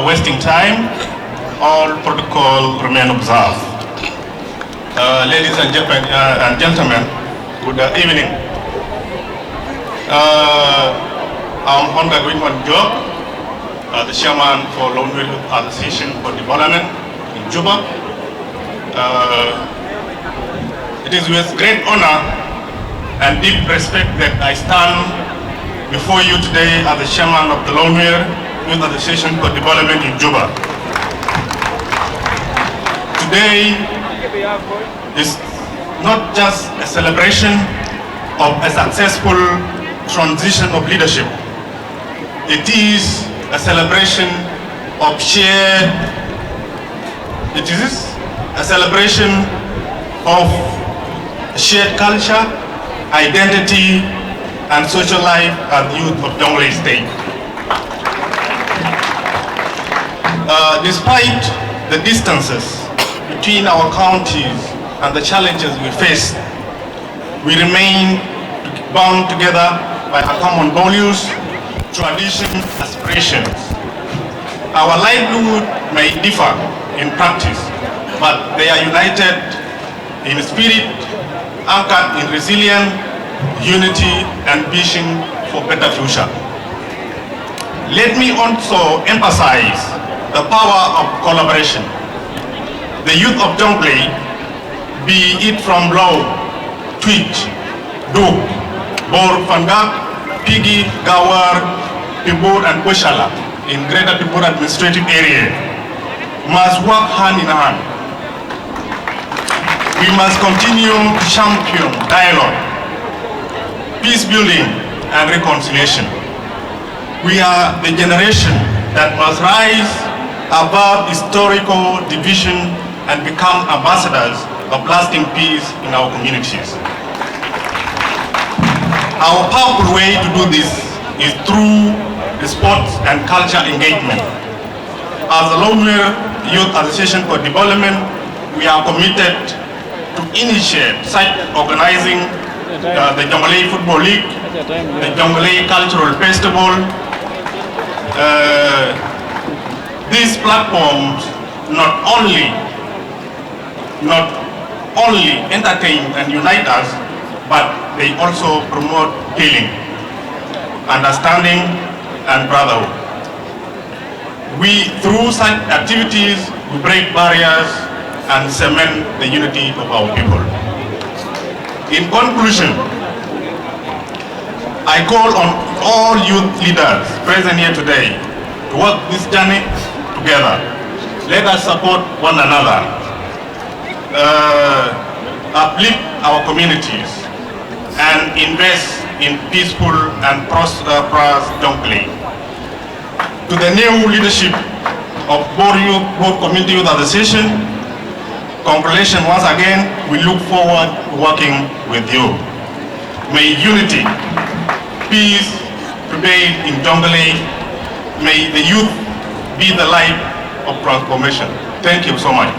wasting time, all protocol remain observed. Ladies and gentlemen, good evening. I'm Hon Gatwich, the chairman for Nuer Youth Association for Development in JUBA. It is with great honor and deep respect that I stand before you today as the chairman of the Nuer Youth Association for Development in JUBA. Today is not just a celebration of a successful transition of leadership. It is a celebration of shared, it is a celebration of shared culture, identity, and social life as youth of Jonglei State. Despite the distances between our counties and the challenges we face, we remain bound together by our common values, traditions, aspirations. Our livelihood may differ in practice, but they are united in spirit, anchored in resilience, unity, and vision for better future. Let me also emphasize the power of collaboration. The youth of Jonglei, be it from Law, Twitch, Duk, Bor, Fangak, Pigi, Gawar, Pibor, and Kweshala in Greater Pibor administrative area, must work hand in hand. We must continue to champion dialogue, peace building, and reconciliation. We are the generation that must rise above historical division and become ambassadors of lasting peace in our communities. Our powerful way to do this is through the sports and culture engagement. As the Nuer Youth Association for Development, we are committed to initiate such organizing the Jonglei Football League, the Jonglei Cultural Festival. These platforms not only entertain and unite us, but they also promote healing, understanding, and brotherhood. Through such activities, we break barriers and cement the unity of our people. In conclusion, I call on all youth leaders present here today to work this journey together. Let us support one another, uplift our communities, and invest in peaceful and prosperous Jonglei. To the new leadership of both Community Youth Association, congratulations once again. We look forward to working with you. May unity, peace prevail in Jonglei. May the youth be the light of transformation. Thank you so much.